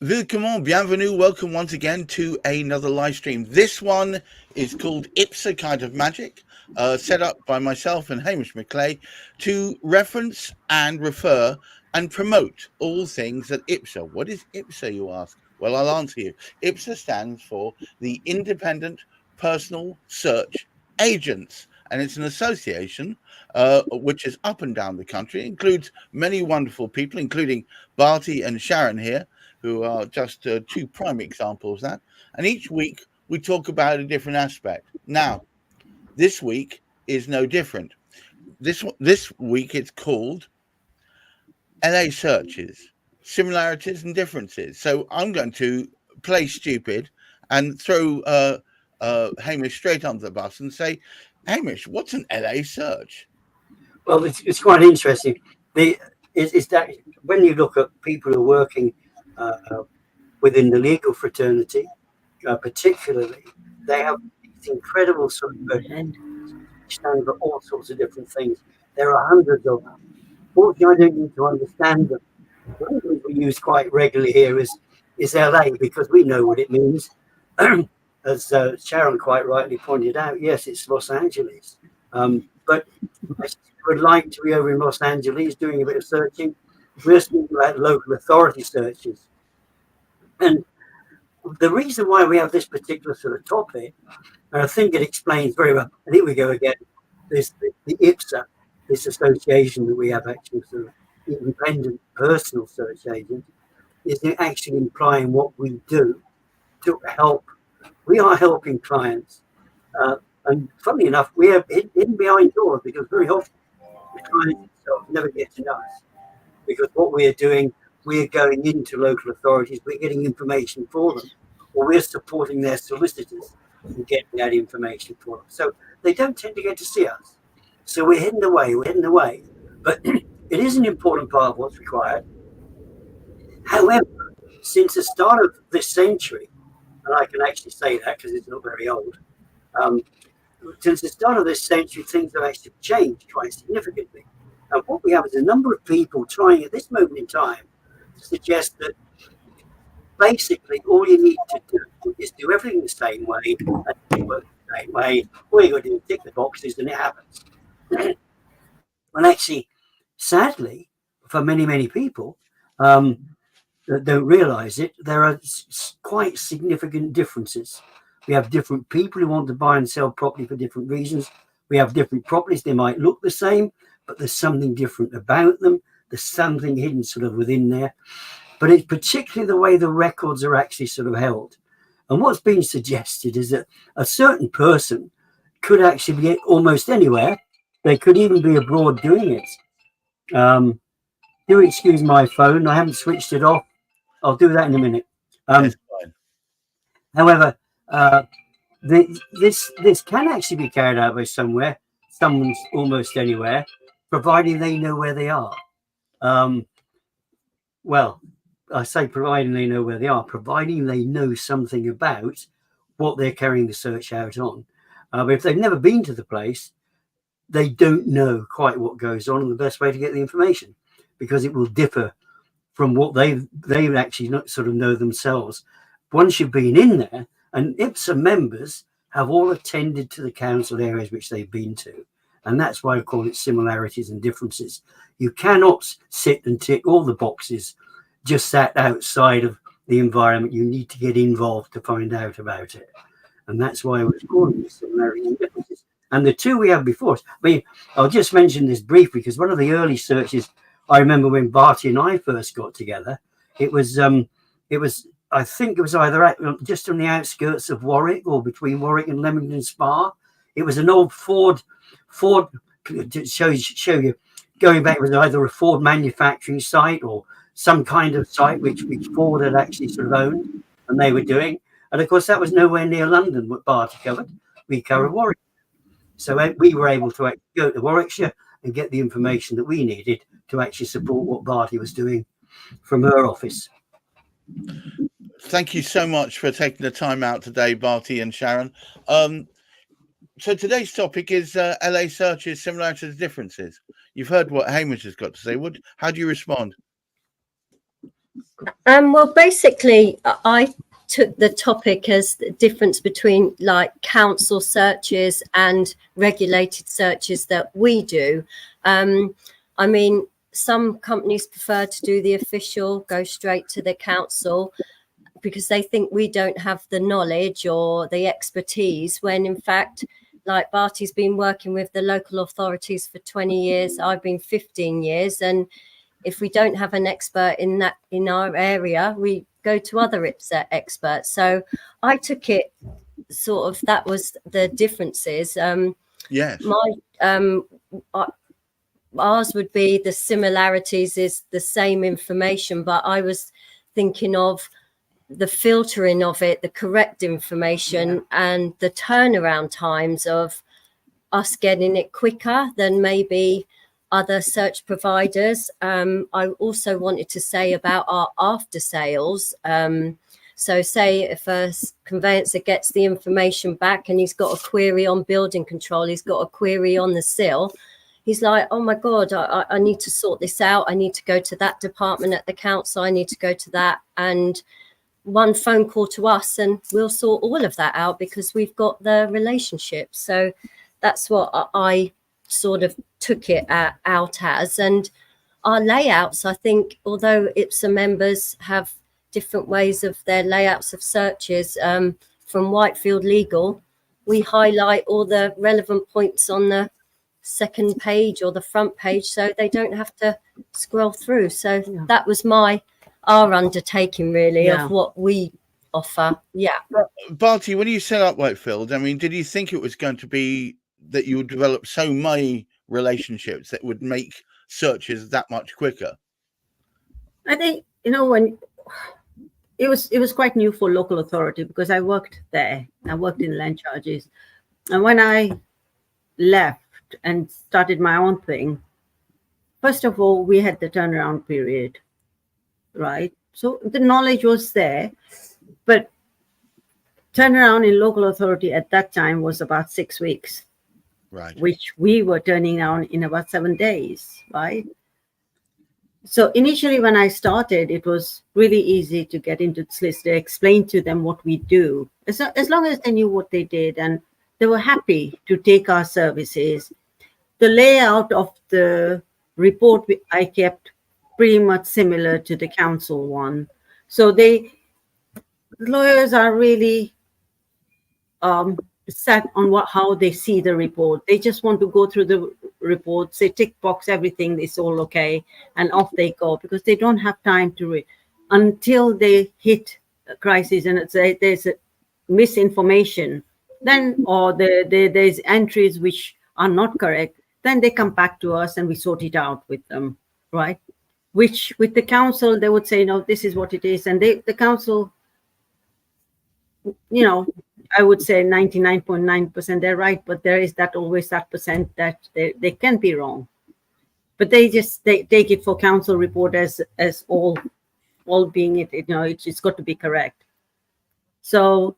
Willkommen, bienvenue, welcome once again to another live stream. This one is called IPSA Kind of Magic, set up by myself and Hamish McLay to reference and refer and promote all things at IPSA. What is IPSA, you ask? Well, I'll answer you. IPSA stands for the Independent Personal Search Agents, and it's an association which is up and down the country, includes many wonderful people, including Bharti and Sharon here, who are just two prime examples of that. And each week we talk about a different aspect. Now, this week is no different. This week it's called LA Searches, Similarities and Differences. So I'm going to play stupid and throw Hamish straight under the bus and say, Hamish, what's an LA search? Well, it's quite interesting. Is that when you look at people who are working within the legal fraternity, particularly, they have these incredible sort of stand for all sorts of different things. There are hundreds of them. Fortunately, I don't need to understand them. The language we use quite regularly here is LA, because we know what it means. As Sharon quite rightly pointed out, yes, it's Los Angeles. But I would like to be over in Los Angeles doing a bit of searching. We're speaking about local authority searches. And the reason why we have this particular sort of topic, and I think it explains very well, and here we go again, the IPSA, this association that we have, actually sort of independent personal search agent, is actually implying what we do to help. We are helping clients. And funnily enough, we are hidden behind doors, because very often the client itself never gets to us. Because what we are doing, we are going into local authorities, we're getting information for them, or we're supporting their solicitors in getting that information for them. So they don't tend to get to see us. So we're hidden away. But it is an important part of what's required. However, since the start of this century, and I can actually say that because it's not very old, since the start of this century, things have actually changed quite significantly. And what we have is a number of people trying at this moment in time to suggest that basically all you need to do is do everything the same way and work the same way. All you got to do is tick the boxes and it happens. Well, actually, sadly, for many, many people that don't realize it, there are quite significant differences. We have different people who want to buy and sell property for different reasons. We have different properties. They might look the same, but there's something different about them. There's something hidden sort of within there. But it's particularly the way the records are actually sort of held. And what's being suggested is that a certain person could actually be almost anywhere. They could even be abroad doing it. Do excuse my phone. I haven't switched it off. I'll do that in a minute. That's fine. However, this can actually be carried out by someone's almost anywhere, providing they know where they are. Well, I say providing they know where they are, providing they know something about what they're carrying the search out on. But if they've never been to the place, they don't know quite what goes on and the best way to get the information, because it will differ from what they've actually not sort of know themselves. Once you've been in there, and IPSA members have all attended to the council areas which they've been to. And that's why I call it similarities and differences. You cannot sit and tick all the boxes just sat outside of the environment. You need to get involved to find out about it. And that's why I was calling it similarities and differences. And the two we had before, I mean, I'll just mention this briefly, because one of the early searches, I remember when Bharti and I first got together, it was I think it was either just on the outskirts of Warwick or between Warwick and Leamington Spa. It was an old Ford to show you going back, it was either a Ford manufacturing site or some kind of site which Ford had actually sort of owned and they were doing. And of course, that was nowhere near London, what Bharti covered. We covered Warwick. So we were able to actually go to Warwickshire and get the information that we needed to actually support what Bharti was doing from her office. Thank you so much for taking the time out today, Bharti and Sharon. So today's topic is LA searches, similarities and differences. You've heard what Hamish has got to say. How do you respond? Well, basically, I took the topic as the difference between like council searches and regulated searches that we do. I mean, some companies prefer to do the official, go straight to the council, because they think we don't have the knowledge or the expertise, when in fact, like Bharti's been working with the local authorities for 20 years, I've been 15 years, and if we don't have an expert in our area, we go to other IPSA experts. So I took it sort of, that was the differences. Yes. Ours would be the similarities is the same information, but I was thinking of the filtering of it, the correct information, and the turnaround times of us getting it quicker than maybe other search providers. I also wanted to say about our after sales. So say if a conveyancer gets the information back and he's got a query on building control, he's got a query on the sill, he's like, oh my God, I need to sort this out. I need to go to that department at the council. I need to go to that. And one phone call to us and we'll sort all of that out because we've got the relationship. So that's what I sort of took it out as. And our layouts, I think, although IPSA members have different ways of their layouts of searches, from Whitefield Legal, we highlight all the relevant points on the second page or the front page so they don't have to scroll through. So that was our undertaking really of what we offer. Bharti, when you set up Whitefield, I mean, did you think it was going to be that you would develop so many relationships that would make searches that much quicker? I think, when it was quite new for local authority, because I worked there. I worked in land charges. And when I left and started my own thing, first of all, we had the turnaround period, right? So the knowledge was there, but turnaround in local authority at that time was about 6 weeks, right? Which we were turning around in about 7 days, right? So initially when I started, it was really easy to get into this list. I explained to them what we do, as long as they knew what they did, and they were happy to take our services. The layout of the report I kept pretty much similar to the council one. So lawyers are really set on how they see the report. They just want to go through the report, say tick box, everything is all okay, and off they go, because they don't have time to read until they hit a crisis and there's a misinformation, then or there's entries which are not correct. Then they come back to us and we sort it out with them, right? Which with the council, they would say, no, this is what it is. And the council, I would say 99.9% they're right, but there is always that percent that they can be wrong. But they take it for council report as all being it, it's got to be correct. So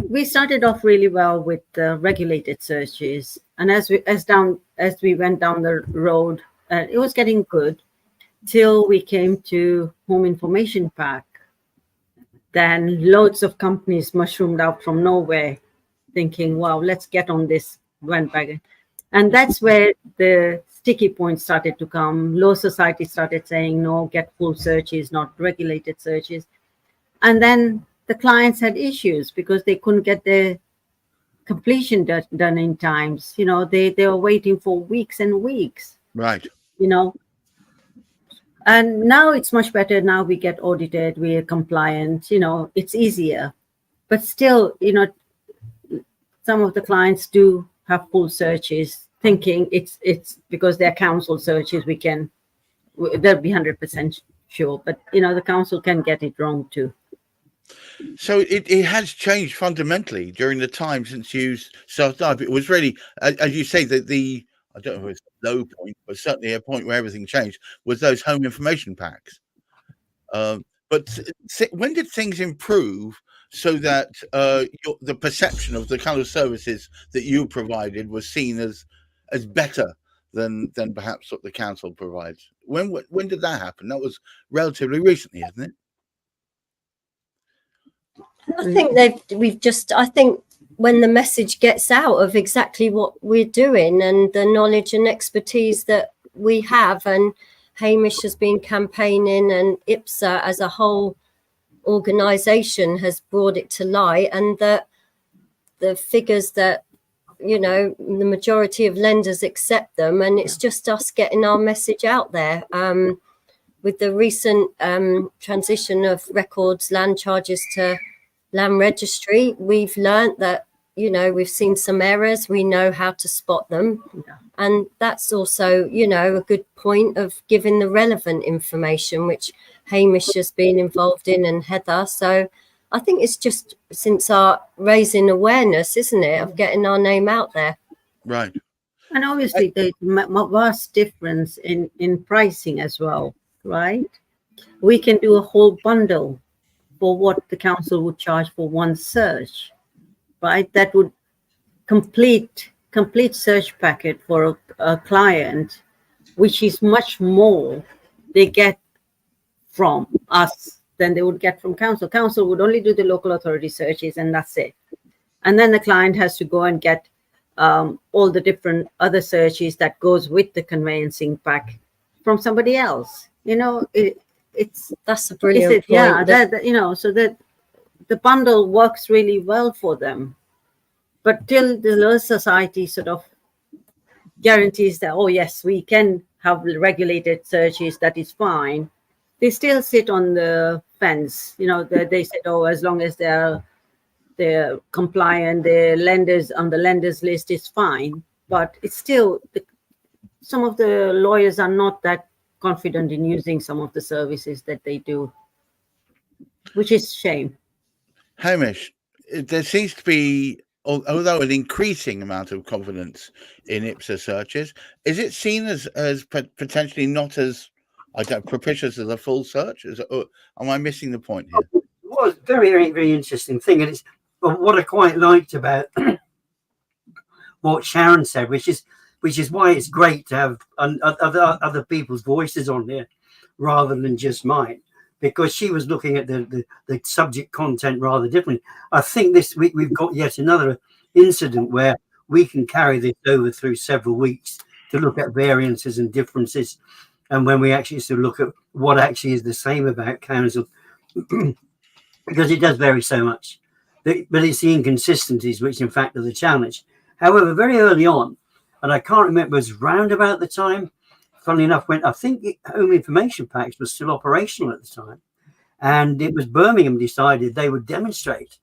we started off really well with the regulated searches, and as we went down the road, it was getting good till we came to home information pack. Then loads of companies mushroomed out from nowhere, thinking, wow, let's get on this bandwagon. And that's where the sticky points started to come. Law Society started saying, no, get full searches, not regulated searches. And then the clients had issues because they couldn't get their completion done in times. They were waiting for weeks and weeks. Right. And now it's much better. Now we get audited, we are compliant, it's easier. But still, some of the clients do have full searches, thinking it's because they're council searches, they'll be 100% sure. But, the council can get it wrong too. So it has changed fundamentally during the time since you started up. It was really, as you say, that I don't know if it's a low point, but certainly a point where everything changed was those home information packs. But when did things improve so that the perception of the kind of services that you provided was seen as better than perhaps what the council provides. When did that happen? That was relatively recently, isn't it? I think I think when the message gets out of exactly what we're doing and the knowledge and expertise that we have, and Hamish has been campaigning, and IPSA as a whole organisation has brought it to light, and that the figures that, you know, the majority of lenders accept them, and it's just us getting our message out there. With the recent transition of records land charges to land registry, we've learnt that, you know, we've seen some errors, we know how to spot them. And that's also, you know, a good point of giving the relevant information, which Hamish has been involved in, and Heather. So I think it's just since our raising awareness, isn't it, of getting our name out there. Right. And obviously there's a vast difference in pricing as well, right? We can do a whole bundle for what the council would charge for one search, right? That would complete search packet for a client, which is much more they get from us than they would get from council. Council would only do the local authority searches, and that's it. And then the client has to go and get all the different other searches that goes with the conveyancing pack from somebody else. You know, that's a brilliant point. Yeah, that you know, so that the bundle works really well for them. But till the law society sort of guarantees that, oh yes, we can have regulated searches, that is fine, they still sit on the fence. You know, they said, oh, as long as they're compliant, the lenders on the lenders list is fine. But it's still, some of the lawyers are not that confident in using some of the services that they do, which is a shame. Hamish, there seems to be, although an increasing amount of confidence in IPSA searches, is it seen as potentially not as, I don't know, propitious as a full search? Am I missing the point here? Well, very, very, very interesting thing, and it's what I quite liked about what Sharon said, which is why it's great to have other people's voices on there rather than just mine, because she was looking at the subject content rather differently. I think this week we've got yet another incident where we can carry this over through several weeks to look at variances and differences, and when we actually sort of look at what actually is the same about council, because it does vary so much. But it's the inconsistencies which in fact are the challenge. However, very early on, and I can't remember, it was round about the time, funnily enough, when I think Home Information Packs was still operational at the time, and it was Birmingham decided they would demonstrate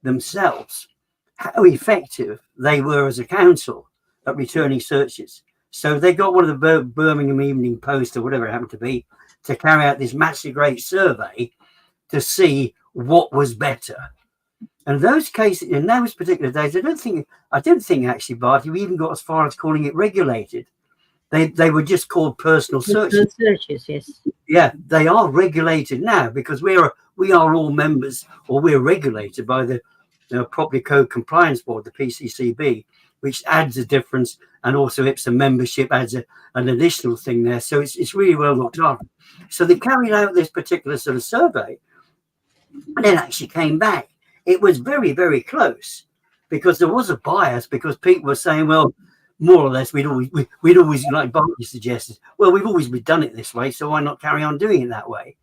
themselves how effective they were as a council at returning searches. So they got one of the Birmingham Evening Post or whatever it happened to be to carry out this massive great survey to see what was better. And those cases, in those particular days, I don't think actually, Bharti, we even got as far as calling it regulated. They were just called personal searches. Yes. Yeah, they are regulated now because we are all members, or we're regulated by the Property Code Compliance Board, the PCCB, which adds a difference, and also IPSA membership adds an additional thing there. So it's really well looked after. So they carried out this particular sort of survey, and then actually came back. It was very, very close because there was a bias, because people were saying, well, more or less, we'd always, like Bharti suggested, well, we've always done it this way, so why not carry on doing it that way?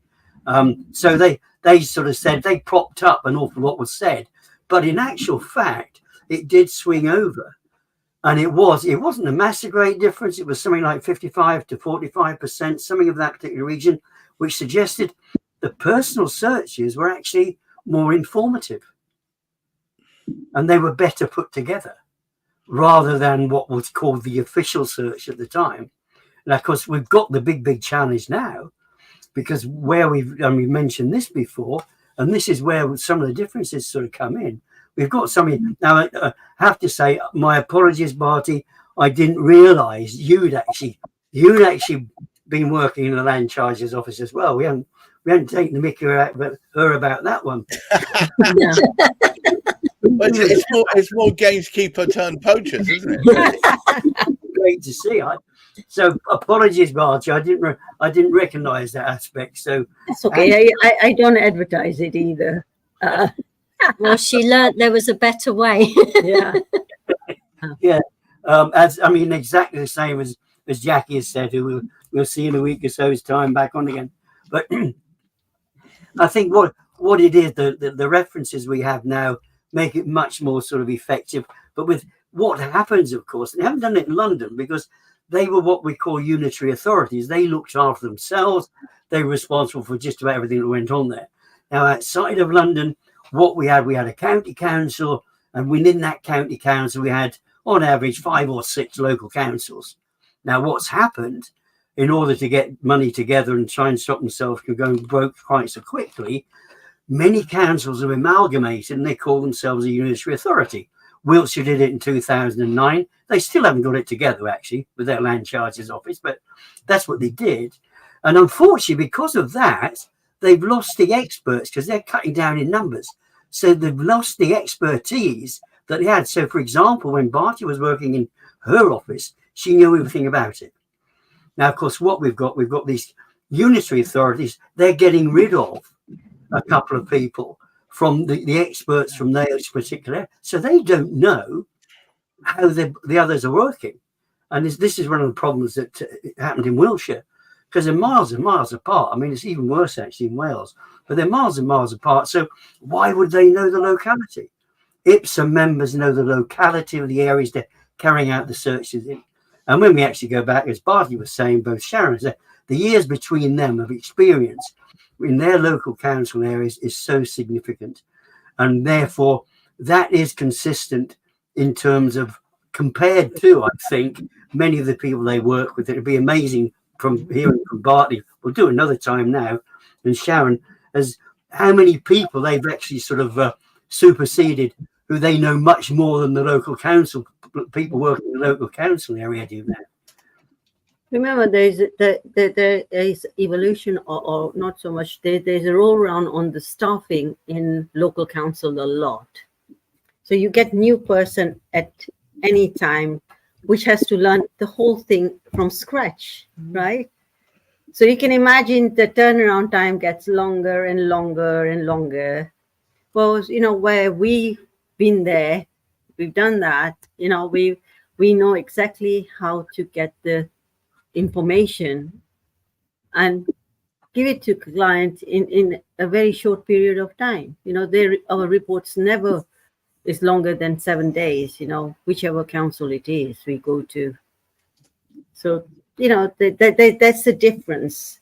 So they sort of said, they propped up an awful lot was said, but in actual fact, it did swing over. And it wasn't a massive great difference. It was something like 55 to 45%, something of that particular region, which suggested the personal searches were actually more informative and they were better put together rather than what was called the official search at the time. And of course, we've got the big challenge now, because where we've mentioned this before, and this is where some of the differences sort of come in. We've got something now. I have to say, my apologies, Bharti. I didn't realise you'd actually been working in the land charges office as well. We hadn't taken the mickey about that one. It's more gamekeeper turned poachers, isn't it? great to see. So apologies, Bharti. I didn't recognise that aspect. So That's okay. I don't advertise it either. Well, she learnt there was a better way. Yeah. yeah, as I mean, exactly the same as Jackie has said, who we'll see in a week or so's time back on again. But I think what it is, the references we have now make it much more sort of effective. But with what happens, of course, they haven't done it in London because they were what we call unitary authorities. They looked after themselves. They were responsible for just about everything that went on there. Now, outside of London, what we had a county council, and within that county council, we had, on average, 5 or 6 local councils. Now, what's happened, in order to get money together and try and stop themselves from going broke quite so quickly, many councils have amalgamated and they call themselves a unitary authority. Wiltshire did it in 2009. They still haven't got it together, actually, with their land charges office, but that's what they did. And unfortunately, because of that, they've lost the experts because they're cutting down in numbers. So they've lost the expertise that they had. So, for example, when Bharti was working in her office, she knew everything about it. Now, of course, what we've got these unitary authorities. They're getting rid of a couple of people from the experts from those particular, so they don't know how the others are working. And this is one of the problems that happened in Wiltshire, because they're miles and miles apart. I mean, it's even worse actually in Wales, but they're miles and miles apart. So why would they know the locality? IPSA members know the locality of the areas they're carrying out the searches in. And when we actually go back, as Bharti was saying, both Sharon said, the years between them of experience in their local council areas is so significant. And therefore, that is consistent in terms of compared to, I think, many of the people they work with. It would be amazing from hearing from Bharti. We'll do another time now. And Sharon, as how many people they've actually sort of superseded, who they know much more than the local council people working in the local council area do now. Remember, there is evolution, or not so much. There's a roll around on the staffing in local council a lot. So you get new person at any time, which has to learn the whole thing from scratch, right? So you can imagine the turnaround time gets longer and longer and longer. Well, where we've been there, we've done that. We know exactly how to get the information and give it to clients in a very short period of time. Our reports never is longer than 7 days, whichever council it is we go to. So, that's the difference.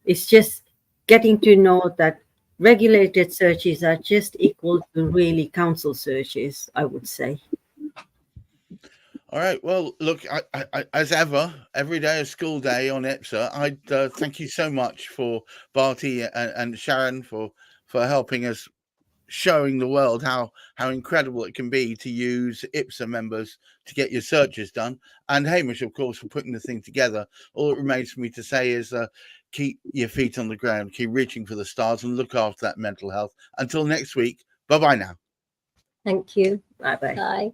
It's just getting to know that regulated searches are just equal to really council searches, I would say. All right. Well, look, I, as ever, every day is school day on IPSA. I thank you so much for Bharti and Sharon for helping us, showing the world how incredible it can be to use IPSA members to get your searches done. And Hamish, of course, for putting the thing together. All it remains for me to say is keep your feet on the ground, keep reaching for the stars, and look after that mental health. Until next week, bye-bye now. Thank you. Bye-bye. Bye.